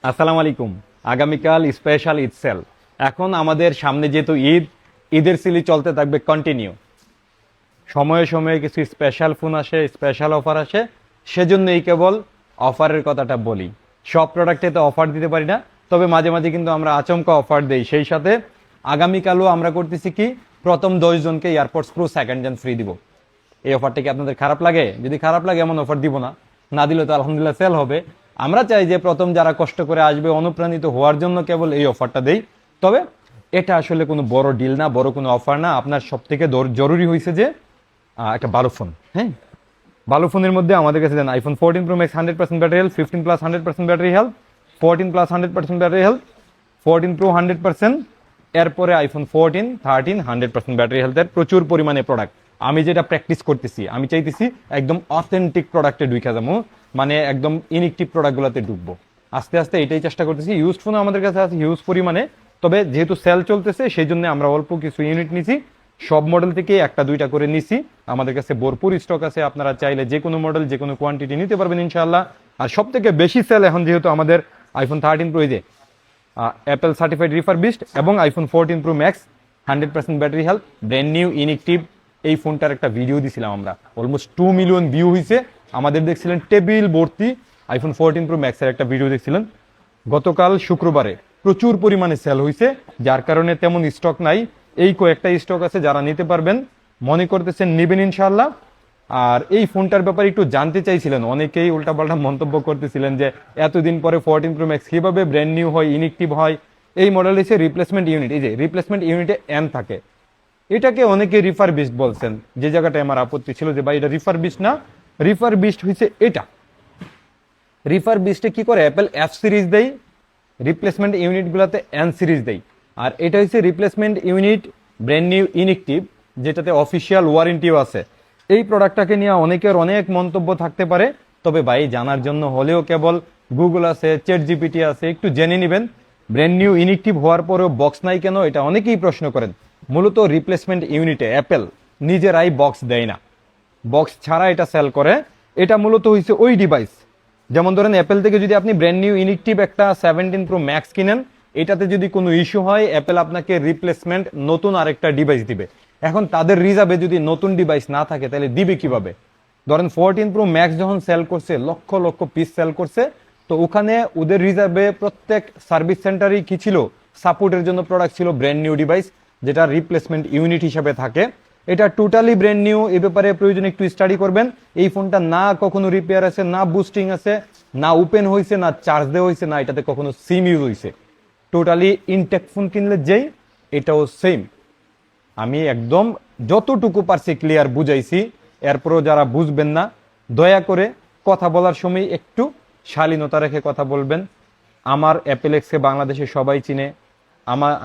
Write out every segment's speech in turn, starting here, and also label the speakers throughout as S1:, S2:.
S1: আসসালামু আলাইকুম। আগামীকাল স্পেশাল ঈদ সেল। এখন আমাদের সামনে যেহেতু ঈদের সিলি চলতে থাকবে কন্টিনিউ। সময়ে সময়ে কিছু স্পেশাল ফোন আসে, স্পেশাল অফার আসে, সেজন্যই কেবল অফারের কথাটা বলি। সব প্রোডাক্টে তো অফার দিতে পারি না, তবে মাঝে মাঝে কিন্তু আমরা আচমকা অফার দেই। সেই সাথে আগামীকালও আমরা করতেছি কি, প্রথম 10 জনকে AirPods Pro second gen free দিব। এই অফারটা কি আপনাদের খারাপ লাগে? যদি খারাপ লাগে এমন অফার দিব না, না দিলে তো আলহামদুলিল্লাহ সেল হবে। আমরা চাই যে প্রথম যারা কষ্ট করে আসবে অনুপ্রাণিত হওয়ার জন্য কেবল এই অফারটা দেই। তবে এটা আসলে কোনো বড় ডিল না, বড় কোনো অফার না। আপনার সব থেকে জরুরি হয়েছে যে একটা ভালো ফোন। হ্যাঁ, ভালো ফোনের মধ্যে আমাদের কাছে দেন iPhone 14 Pro Max 100% battery health, 15 plus 100% battery health, 14 plus 100% battery health, 14 Pro 100%, এরপরে আইফোন 14, 13 100% ব্যাটারি হেলথের প্রচুর পরিমাণে প্রোডাক্ট। আমি যেটা প্র্যাকটিস করতেছি, আমি চাইতেছি একদম অথেন্টিক প্রোডাক্টে ঢুকে যাবো, মানে একদম ইনএক্টিভ প্রোডাক্টগুলোতে ঢুকবো। আস্তে আস্তে এটাই চেষ্টা করতেছি। ইউজ ফোনও আমাদের কাছে আছে হিউজ পরিমাণে, তবে যেহেতু সেল চলতেছে সেই জন্য আমরা অল্প কিছু ইউনিট নিছি। সব মডেল থেকে একটা দুইটা করে নিছি। আমাদের কাছে ভরপুর স্টক আছে, আপনারা চাইলে যে কোনো মডেল যে কোনো কোয়ান্টিটি নিতে পারবেন ইনশাআল্লাহ। আর সব থেকে বেশি সেল এখন যেহেতু আমাদের আইফোন 13 প্রো যে অ্যাপেল সার্টিফাইড রিফারবিশড এবং iPhone 14 Pro Max 100% battery health, brand new inactive. এই ফোনটার একটা ভিডিও দিছিলাম আমরা, অলমোস্ট 2 মিলিয়ন ভিউ হয়েছে। আমাদের দেখছিলেন টেবিল ভর্তি আইফোন 14 প্রো ম্যাক্সের একটা ভিডিও দেখছিলেন গতকাল শুক্রবারে। প্রচুর পরিমাণে সেল হয়েছে, যার কারণে তেমন স্টক নাই। এই কয়েকটা স্টক আছে, যারা নিতে পারবেন মনে করতেছেন নেবেন ইনশাআল্লাহ। আর এই ফোনটার ব্যাপারে একটু জানতে চাইছিলেন, অনেকেই উল্টাপাল্টা মন্তব্য করতেছিলেন যে এতদিন পরে 14 প্রো ম্যাক্স কিভাবে ব্র্যান্ড নিউ হয়, ইনএক্টিভ হয়। এই মডেল হচ্ছে রিপ্লেসমেন্ট ইউনিট। এই যে রিপ্লেসমেন্ট ইউনিটে এন থাকে, এটাকে অনেকে রিফারবিশড বলছেন। যে জায়গাটায় আমার আপত্তি ছিল যে ভাই এটা রিফারবিশড না, রিফারবিশড হয়েছে এটা। রিফারবিশডে কি করে, অ্যাপেল এফ সিরিজ দেয়, রিপ্লেসমেন্ট ইউনিটগুলোতে এন সিরিজ দেয়। আর এটা হচ্ছে replacement unit brand new inactive, যেটাতে অফিসিয়াল ওয়ারেন্টিও আছে। এই প্রোডাক্টটাকে নিয়ে অনেকের অনেক মন্তব্য থাকতে পারে, তবে ভাই জানার জন্য হলেও কেবল গুগল আছে, চ্যাট জিপিটি আছে, একটু জেনে নেবেন। ব্র্যান্ড নিউ ইনএক্টিভ হওয়ার পরেও বক্স নাই কেন, এটা অনেকেই প্রশ্ন করেন। মূলত রিপ্লেসমেন্ট ইউনিটে অ্যাপেল নিজেরাই বক্স দেয় না, বক্স ছাড়া এটা সেল করে। এটা মূলত হয়েছে ওই ডিভাইস, যেমন ধরেন অ্যাপেল থেকে যদি আপনি ব্র্যান্ড নিউ ইনএক্টিভ একটা 17 প্রো ম্যাক্স কিনেন, এটাতে যদি কোনো ইস্যু হয় অ্যাপেল আপনাকে রিপ্লেসমেন্ট নতুন আরেকটা ডিভাইস দিবে। এখন তাদের রিজার্ভে যদি নতুন ডিভাইস না থাকে তাহলে দিবে কিভাবে? ধরেন 14 প্রো ম্যাক্স যখন সেল করছে, লক্ষ লক্ষ পিস সেল করছে, তো ওখানে ওদের রিজার্ভে প্রত্যেক সার্ভিস সেন্টারই কি ছিল, সাপোর্টের জন্য প্রোডাক্ট ছিল ব্র্যান্ড নিউ ডিভাইস, যেটা রিপ্লেসমেন্ট ইউনিট হিসাবে থাকে। এটা টোটালি ব্র্যান্ড নিউ। এ ব্যাপারে প্রয়োজনে একটু স্টাডি করবেন। এই ফোনটা না কখনো রিপেয়ার আছে, না বুস্টিং আছে, না ওপেন হয়েছে, না চার্জ দেওয়া হয়েছে, না এটাতে কখনো সিম ইউজ হয়েছে। টোটালি ইনটেক ফোন কিনলে যেই, এটাও সেম। আমি একদম যতটুকু পারছি ক্লিয়ার বুঝাইছি। এরপরও যারা বুঝবেন না, দয়া করে কথা বলার সময় একটু শালীনতা রেখে কথা বলবেন। আমার অ্যাপেলেক্সকে বাংলাদেশে সবাই চিনে।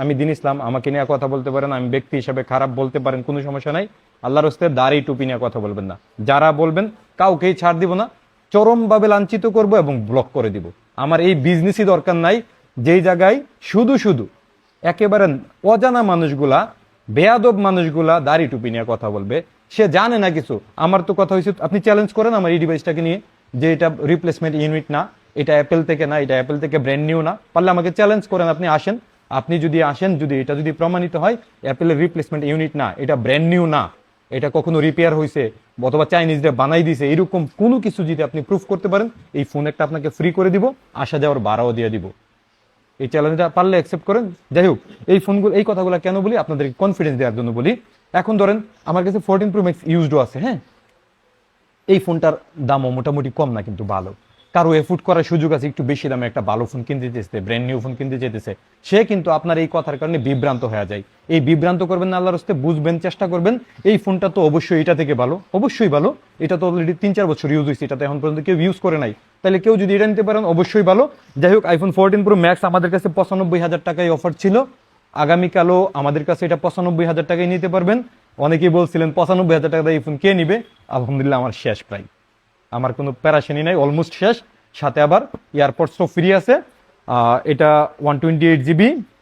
S1: আমি দিন ইসলাম, আমাকে নিয়ে কথা বলতে পারেন, আমি ব্যক্তি হিসাবে খারাপ বলতে পারেন, কোনো সমস্যা নাই। আল্লাহর হস্তে দাড়ি টুপি নিয়ে কথা বলবেন না। যারা বলবেন কাউকেই ছাড় দিব না, চরমভাবে লাঞ্ছিত করব এবং ব্লক করে দিব। আমার এই বিজনেসই দরকার নাই, যেই জায়গায় শুধু শুধু একেবারে অজানা মানুষগুলা, বেয়াদব মানুষগুলা দাড়ি টুপি নিয়ে কথা বলবে। সে জানে না কিছু। আমার তো কথা হয়েছে, আপনি চ্যালেঞ্জ করেন আমার এই ডিভাইসটাকে নিয়ে যে এটা রিপ্লেসমেন্ট ইউনিট না, এটা অ্যাপেল থেকে না, এটা অ্যাপেল থেকে ব্র্যান্ড নিউ না। পারলে আমাকে চ্যালেঞ্জ করেন, আপনি আসেন। আপনি যদি আসেন, যদি এটা যদি প্রমাণিত হয় অ্যাপেলের রিপ্লেসমেন্ট ইউনিট না, এটা ব্র্যান্ড নিউ না, এটা কখনো রিপেয়ার হয়েছে অথবা চাইনিজরা বানাই দিছে, এরকম কোনো কিছু যদি আপনি প্রুফ করতে পারেন, এই ফোন একটা আপনাকে ফ্রি করে দিব, আসা যাওয়ার ভাড়াও দিয়ে দিব। এই চ্যালেঞ্জটা পারলে অ্যাকসেপ্ট করেন। যাই হোক, এই ফোনগুলো, এই কথাগুলো কেন বলি, আপনাদের কনফিডেন্স দেওয়ার জন্য বলি। এখন ধরেন আমার কাছে 14 প্রো ম্যাক্স ইউজডও আছে। হ্যাঁ, এই ফোনটার দামও মোটামুটি কম না, কিন্তু ভালো। কারো এফোর্ড করার সুযোগ আছে, একটু বেশি দামে একটা ভালো ফোন কিনতে চেয়েছে, ব্র্যান্ড নিউ ফোন কিনতে চেয়েছে, সে কিন্তু আপনার এই কথার কারণে বিভ্রান্ত হয়ে যায়। এই বিভ্রান্ত করবেন না, আল্লাহর হস্তে বুঝবেন, চেষ্টা করবেন। এই ফোনটা তো অবশ্যই এটা থেকে ভালো, অবশ্যই ভালো। এটা তো অলরেডি 3-4 বছর ইউজ হয়েছে, এটা তো এখন পর্যন্ত কেউ ইউজ করে নাই। তাহলে কেউ যদি এটা নিতে পারেন অবশ্যই ভালো। যাই হোক, আইফোন 14 প্রো ম্যাক্স আমাদের কাছে 95,000 টাকায় অফার ছিল। আগামীকালও আমাদের কাছে এটা 95,000 টাকায় নিতে পারবেন। অনেকেই বলছিলেন 95,000 টাকা এই ফোন কে নিবে। আলহামদুলিল্লাহ আমার শেষ প্রায়, আমার কোনো প্যারাশানি নাই, অলমোস্ট শেষ। সাথে আবার এয়ারপোর্টস তো ফ্রি আছে। এটা 128 GB,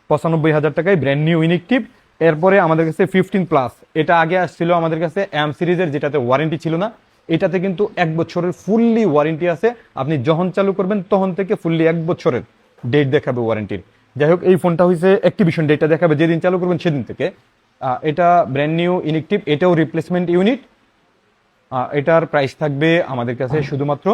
S1: 95,000 টাকায় ব্র্যান্ড নিউ ইনএক্টিভ। এরপরে আমাদের কাছে 15 প্লাস, এটা আগে আসছিল আমাদের কাছে এম সিরিজের, যেটাতে ওয়ারেন্টি ছিল না। এটাতে কিন্তু 1 বছরের ফুললি ওয়ারেন্টি আছে। আপনি যখন চালু করবেন তখন থেকে ফুললি 1 বছরের ডেট দেখাবে ওয়ারেন্টির। যাই হোক, এই ফোনটা হচ্ছে অ্যাক্টিভেশন ডেটটা দেখাবে যেদিন চালু করবেন সেদিন থেকে। এটা ব্র্যান্ড নিউ ইনএক্টিভ, এটাও রিপ্লেসমেন্ট ইউনিট। এটার প্রাইস থাকবে আমাদের কাছে শুধুমাত্র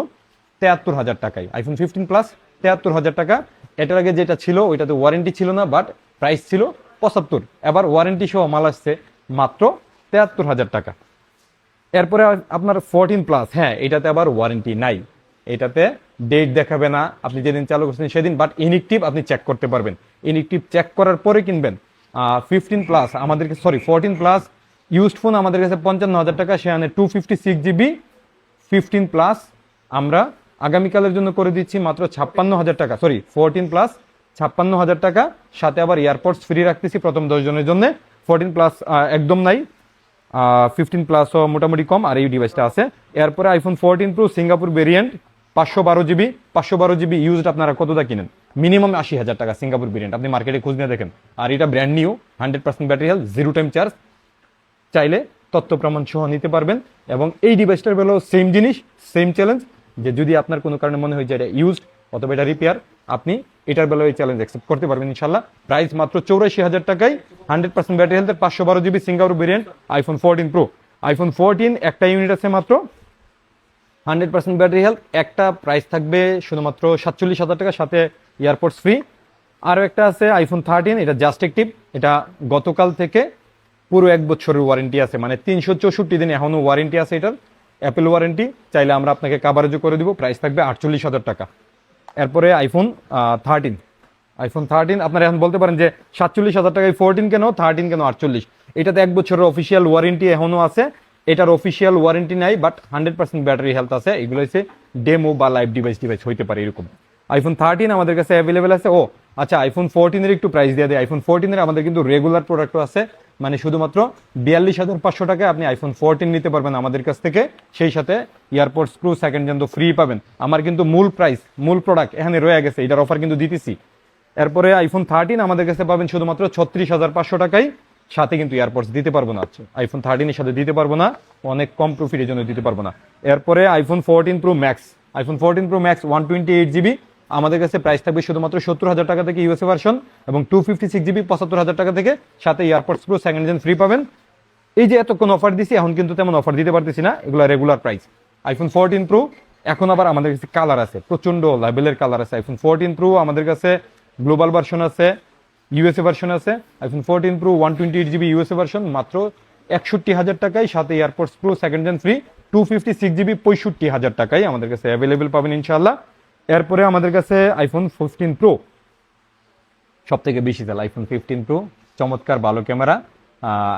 S1: 73,000 টাকায়। আইফোন 15 প্লাস 73,000 টাকা। এটার আগে যেটা ছিল ওইটাতে ওয়ারেন্টি ছিল না, বাট প্রাইস ছিল 75। এবার ওয়ারেন্টি সহ মাল আসছে মাত্র 73,000 টাকা। এরপরে আপনার 14 প্লাস, হ্যাঁ এটাতে আবার ওয়ারেন্টি নাই, এটাতে ডেট দেখাবে না আপনি যেদিন চালু করছেন সেদিন, বাট ইনএক্টিভ আপনি চেক করতে পারবেন। ইনএক্টিভ চেক করার পরে কিনবেন। 15 প্লাস আমাদেরকে, সরি 14 প্লাস ইউজড ফোন আমাদের কাছে 55,000 টাকা, সেখানে 256 জিবি 15 প্লাস আমরা আগামীকালের জন্য করে দিচ্ছি মাত্র 56,000 টাকা। সরি 14 প্লাস 56,000 টাকা, সাথে আবার এয়ারপোর্টস ফ্রি রাখতেছি প্রথম 10 জনের জন্য। 14 প্লাস একদম নাই, 15 প্লাসও মোটামুটি কম, আর এই ডিভাইসটা আছে। এরপরে iPhone 14 pro Singapore variant 512 GB used আপনারা কতটা কিনেন? মিনিমাম 80,000 টাকা সিঙ্গাপুর ভেরিয়েন্ট, আপনি মার্কেটে খোঁজ নিয়ে দেখেন। আর এটা brand new, 100% battery health, 0 time charge, চাইলে তথ্য প্রমাণ সহ নিতে পারবেন। এবং এই ডিভাইসটার বেলাও সেম জিনিস, সেম চ্যালেঞ্জ, যে যদি আপনার কোনো কারণে মনে হয় যে এটা ইউজড অথবা এটা রিপেয়ার, আপনি এটার বেলাও এই চ্যালেঞ্জ অ্যাকসেপ্ট করতে পারবেন ইনশাল্লাহ। প্রাইস মাত্র 84,000 টাকায়, 100% ব্যাটারি হেলথের 512 GB Singapore variant iPhone 14 pro. IPhone 14 একটা ইউনিট আছে মাত্র, 100% ব্যাটারি হেলথ, একটা প্রাইস থাকবে শুধুমাত্র 47,000 টাকা, সাথে এয়ারপোর্টস ফ্রি। আরও একটা আছে আইফোন 13, এটা জাস্ট অ্যাক্টিভ, এটা গতকাল থেকে পুরো 1 বছরের ওয়ারেন্টি আছে, মানে 364 দিন এখনো ওয়ারেন্টি আছে এটার, অ্যাপেল ওয়ারেন্টি, চাইলে আমরা আপনাকে কাভারেজও করে দিব। প্রাইস থাকবে 48,000 টাকা। এরপরে আইফোন 13, আইফোন 13 আপনারা এখন বলতে পারেন যে 47,000 টাকায় 14 কেন, 13 কেন 48? এটাতে 1 বছরের অফিসিয়াল ওয়ারেন্টি এখনো আছে, এটার অফিসিয়াল ওয়ারেন্টি নাই, বাট 100% ব্যাটারি হেলথ আছে। এগুলো হচ্ছে ডেমো বা লাইভ ডিভাইস হইতে পারে এরকম। আইফোন 13 আমাদের কাছে অ্যাভেলেবেল আছে। ও আচ্ছা, আইফোন 14 এর একটু প্রাইস দিয়ে দেয়। আইফোন 14 এর আমাদের কিন্তু রেগুলার প্রোডাক্টও আছে, মানে শুধুমাত্র 42,500 টাকায় আপনি আইফোন 14 নিতে পারবেন আমাদের কাছ থেকে, সেই সাথে এয়ারপোর্টস স্ক্রু সেকেন্ড জেন তো ফ্রি পাবেন। আমার কিন্তু মূল প্রাইস, মূল প্রোডাক্ট এখানে রয়ে গেছে, এটার অফার কিন্তু দিতেছি। এরপরে আইফোন 13 আমাদের কাছে পাবেন শুধুমাত্র 36,500 টাকায়, সাথে কিন্তু এয়ারপোর্টস দিতে পারবো না। আচ্ছা, আইফোন 13 এর সাথে দিতে পারবো না, অনেক কম প্রফিটের জন্য দিতে পারবো না। এরপরে iPhone 14 Pro max, iPhone 14 Pro max 128 GB আমাদের কাছে প্রাইস থাকবে শুধুমাত্র 70,000 টাকা থেকে ইউএসএ ভার্সন, এবং 256 জিবি 75,000 টাকা থেকে, সাথে AirPods Pro second gen free পাবেন। এই যে এতক্ষণ অফার দিছি, এখন কিন্তু তেমন অফার দিতে পারতেছি না, এগুলো রেগুলার প্রাইস। আইফোন 14 প্রো এখন আবার আমাদের কাছে কালার আছে, প্রচন্ড লেভেলের কালার আছে। আইফোন 14 প্রো আমাদের কাছে গ্লোবাল ভার্সন আছে, ইউএসএ ভার্সন আছে। IPhone 14 Pro 128 GB USA version মাত্র 61,000 টাকায়, সাথে AirPods Pro second gen free 256 GB 65,000 টাকায় আমাদের কাছে অ্যাভেলেবেল পাবেন ইনশাআল্লাহ। এরপরে আমাদের কাছে আইফোন 15 প্রো সব থেকে বেশি চাল, আইফোন 15 প্রো চমৎকার ভালো ক্যামেরা।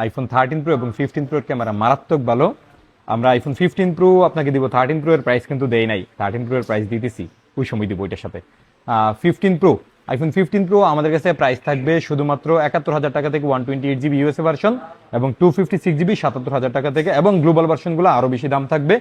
S1: আইফোন 13 প্রো এবং 15 প্রোর ক্যামেরা মারাত্মক ভালো। আমরা আইফোন 15 প্রো আপনাকে দিব, 13 প্রো এর প্রাইস কিন্তু দেই নাই, 13 প্রো এর প্রাইস দিতেছি, ওই সময় দিব ওইটার সাথে। 15 প্রো, আইফোন 15 প্রো আমাদের কাছে প্রাইস থাকবে শুধুমাত্র 71,000 টাকা থেকে 128 জিবি ইউএসএ ভার্সন, এবং 256 জিবি 77,000 টাকা থেকে, এবং গ্লোবাল ভার্সনগুলো আরো বেশি দাম থাকবে।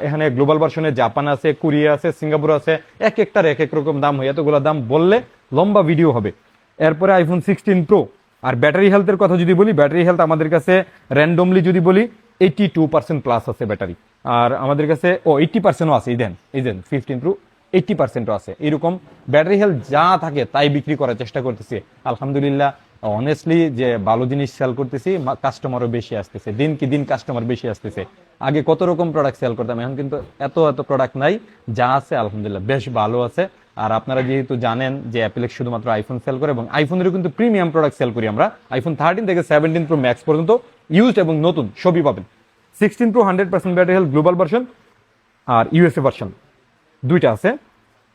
S1: এখানে গ্লোবাল ভার্সনে জাপান আছে, কোরিয়া আছে, সিঙ্গাপুর আছে, এক একটার এক এক রকম দাম হয়, এতগুলো দাম বললে লম্বা ভিডিও হবে। এরপরে আইফোন 16 প্রো। আর ব্যাটারি হেলথের কথা যদি বলি, ব্যাটারি হেলথ আমাদের কাছে র্যান্ডমলি যদি বলি 82% প্লাস আছে ব্যাটারি। আর আমাদের কাছে 80%ও আছে, এই দেন 15 প্রো 80%ও আছে। এরকম ব্যাটারি হেলথ যা থাকে তাই বিক্রি করার চেষ্টা করতেছি আলহামদুলিল্লাহ। অনেস্টলি যে ভালো জিনিস সেল করতেছি, কাস্টমারও বেশি আসতেছে, দিন কি দিন কাস্টমার বেশি আসতেছে। আগে কত রকম প্রোডাক্ট সেল করতাম, এখন কিন্তু এত প্রোডাক্ট নাই, যা আছে আলহামদুলিল্লাহ বেশ ভালো আছে। আর আপনারা যেহেতু জানেন যে অ্যাপেলেক্স শুধুমাত্র আইফোন সেল করে, এবং আইফোনেরও কিন্তু প্রিমিয়াম প্রোডাক্ট সেল করি আমরা। আইফোন 13 থেকে 17 প্রো ম্যাক্স পর্যন্ত ইউজড এবং নতুন সবই পাবেন। 16 Pro 100% battery health global version আর ইউএসএ ভার্সন দুইটা আছে।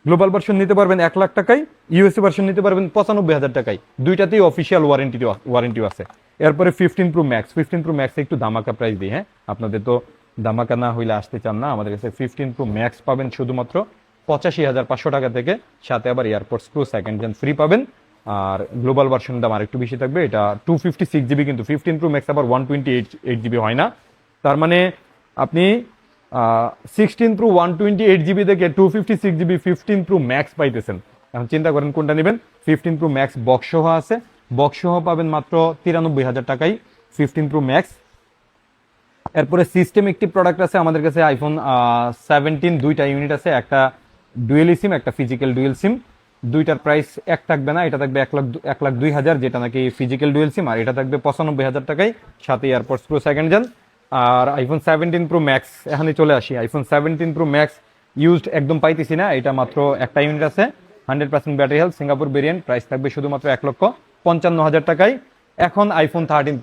S1: গ্লোবাল ভার্সন নিতে পারবেন 1 লাখ টাকায়, ইউএসএ ভার্সন নিতে পারবেন 95,000 টাকায়, দুইটাতেই অফিসিয়াল ওয়ারেন্টিও আছে। এরপরে 15 প্রো ম্যাক্স, 15 প্রো ম্যাক্স একটু ধামাকা প্রাইস দিই, হ্যাঁ আপনাদের তো ধামাকা না হইলে আসতে চান না। আমাদের কাছে 15 প্রো ম্যাক্স পাবেন শুধুমাত্র 85,500 টাকা থেকে, সাথে আবার AirPods Pro second gen free পাবেন। আর গ্লোবাল ভার্সন দাম আর একটু বেশি থাকবে, এটা 256 জিবি, কিন্তু 15 প্রো ম্যাক্স আবার 128 জিবি হয় না। তার মানে আপনি 16 প্রো 128 জিবি থেকে 256 জিবি 15 প্রো ম্যাক্স পাইতেছেন। এখন চিন্তা করেন কোনটা নেবেন। 15 প্রো ম্যাক্স বক্স সহ আছে, বক্স সহ পাবেন মাত্র 93,000 টাকায় 15 প্রো ম্যাক্স। এরপরে সিস্টেম একটি প্রোডাক্ট আছে আমাদের কাছে আইফোন 17, দুইটা ইউনিট আছে, একটা ডুয়েল সিম, একটা ফিজিক্যাল ডুয়েল সিম। দুইটার প্রাইস এক থাকবে না, এটা থাকবে 1,02,000, যেটা নাকি ফিজিক্যাল ডুয়েল সিম, আর এটা থাকবে 95,000 টাকায়, সাথে এয়ারপডস প্রো সেকেন্ড জেন। আর আইফোন 17 প্রো ম্যাক্স, এখানে চলে আসি। আইফোন 17 প্রো ম্যাক্স ইউজড একদম পাইতেছি না, এটা মাত্র একটা ইউনিট আছে, 100% battery health, Singapore variant, price থাকবে শুধুমাত্র 1,55,000 টাকায়। এখন আইফোন 13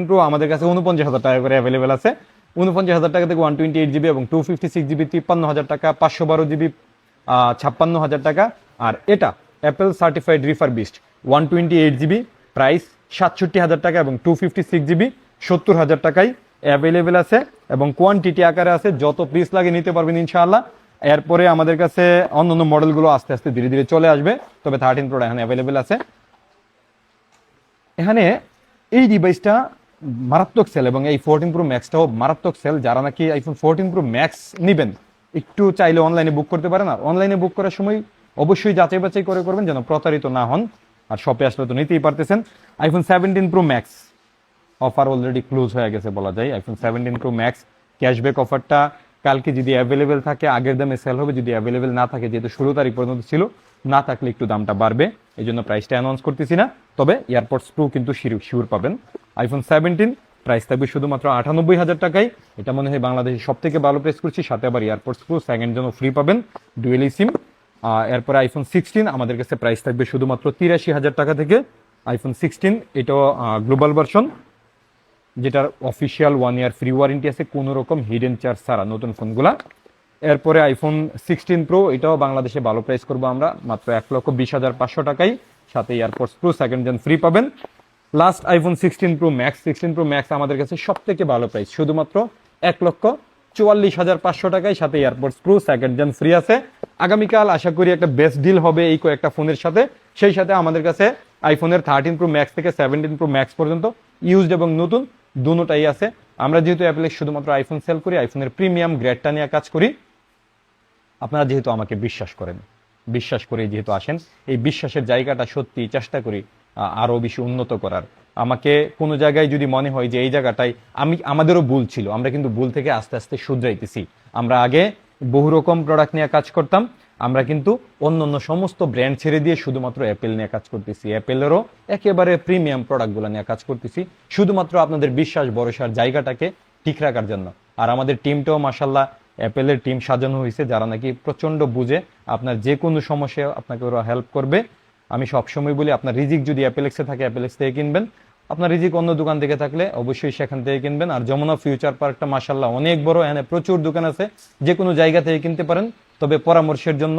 S1: প্রো আমাদের কাছে 49,000 টাকা করে অ্যাভেলেবেল আছে। 49,000 টাকা থেকে 128 জিবি এবং 256 জিবি 53,000 টাকা, 512 জিবি 56,000 টাকা। আর এটা Apple certified refurbished 128 GB, price 67,000 টাকা এবং 256 জিবি 70,000 টাকায় অ্যাভেলেবেল আছে এবং কোয়ান্টিটি আকারে আছে, যত পিস লাগে নিতে পারবেন ইনশাআল্লাহ। এরপরে আমাদের কাছে অন্যান্য মডেলগুলো আস্তে আস্তে ধীরে ধীরে চলে আসবে, তবে 13 প্রোটা এখন অ্যাভেলেবেল আছে। এখানে এই ডিভাইসটা মারাত্মক সেল এবং এই 14 প্রো ম্যাক্সটাও মারাত্মক সেল। যারা নাকি আইফোন 14 প্রো ম্যাক্স নেবেন, একটু চাইলে অনলাইনে বুক করতে পারেন। আর অনলাইনে বুক করার সময় অবশ্যই যাচাই বাছাই করে করবেন, যেন প্রতারিত না হন। আর শপে আসলে তো নিতেই পারতেছেন। IPhone 17 pro max offer already close হয়ে গেছে বলা যায়। আইফোন 17 প্রো ম্যাক্স ক্যাশব্যাক অফারটা কালকে যদি অ্যাভেলেবেল থাকে আগের দামে সেল হবে, যদি অ্যাভেলেবেল না থাকে, যেহেতু 16 তারিখ পর্যন্ত ছিল, না থাকলে একটু দামটা বাড়বে, এই জন্য প্রাইসটা অ্যানাউন্স করতেছি না। তবে এয়ারপডস প্রো কিন্তু শিওর পাবেন। আইফোন 17 প্রাইস থাকবে শুধুমাত্র 98,000 টাকায়, এটা মনে হয় বাংলাদেশের সব থেকে ভালো প্রাইস করছি, সাথে আবার এয়ারপডস প্রো সেকেন্ড জন্য ফ্রি পাবেন, ডুয়েল সিম। এরপরে আইফোন 16 আমাদের কাছে প্রাইস থাকবে শুধুমাত্র 83,000 টাকা থেকে। আইফোন 16 এটাও গ্লোবাল ভার্সন, যেটার অফিসিয়াল 1 ইয়ার ফ্রি ওয়ারেন্টি আছে, কোনো রকম হিডেন চার্জ ছাড়া নতুন ফোনগুলা। এরপরে আইফোন 16 প্রো, এটাও বাংলাদেশে ভালো প্রাইস করবো আমরা মাত্র 1,20,500 টাকায়, সাথে AirPods Pro second gen free পাবেন। লাস্ট আইফোন 16 প্রো ম্যাক্স আমাদের কাছে সব থেকে ভালো প্রাইস, শুধুমাত্র 1,44,500 টাকায়, সাথে AirPods Pro second gen free আছে। আগামীকাল আশা করি একটা বেস্ট ডিল হবে এই কয়েকটা ফোনের সাথে। সেই সাথে আমাদের কাছে আইফোনের 13 প্রো ম্যাক্স থেকে 17 প্রো ম্যাক্স পর্যন্ত ইউজড এবং নতুন দুটোটাই আছে। আমরা যেহেতু অ্যাপেলে শুধুমাত্র আইফোন সেল করি, আইফোনের প্রিমিয়াম গ্রেডটা নিয়ে কাজ করি। আপনারা যেহেতু আমাকে বিশ্বাস করেন, বিশ্বাস করে যেহেতু আসেন, এই বিশ্বাসের জায়গাটা সত্যি চেষ্টা করি আরো বেশি উন্নত করার। আমাকে কোনো জায়গায় যদি মনে হয় যে এই জায়গাটায় আমাদেরও ভুল ছিল, আমরা কিন্তু ভুল থেকে আস্তে আস্তে শুধরাইতেছি। আমরা আগে বহু রকম প্রোডাক্ট নিয়ে কাজ করতাম, আমরা কিন্তু অন্য সমস্ত ব্র্যান্ড ছেড়ে দিয়ে শুধুমাত্র অ্যাপেল নিয়ে কাজ করতেছি, অ্যাপেলেরও একেবারে প্রিমিয়াম প্রোডাক্টগুলো নিয়ে কাজ করতেছি, শুধুমাত্র আপনাদের বিশ্বাস ভরসার জায়গাটাকে ঠিক রাখার জন্য। আর আমাদের টিমটাও মাশাল্লাহ অ্যাপেলের টিম সাজানো হয়েছে, যারা নাকি প্রচন্ড বুঝে, আপনার যে কোনো সমস্যা আপনাকে ওরা হেল্প করবে। আমি সবসময় বলি, আপনার রিজিক যদি অ্যাপেলেক্সে থাকে অ্যাপেলেক্স থেকে কিনবেন, আপনার রিজিক অন্য দোকান থেকে থাকলে অবশ্যই সেখান থেকে কিনবেন। আর যমুনা ফিউচার পার্কটা মাশাল্লাহ অনেক বড়, এখানে প্রচুর দোকান আছে, যে কোনো জায়গা থেকে কিনতে পারেন। তবে পরামর্শের জন্য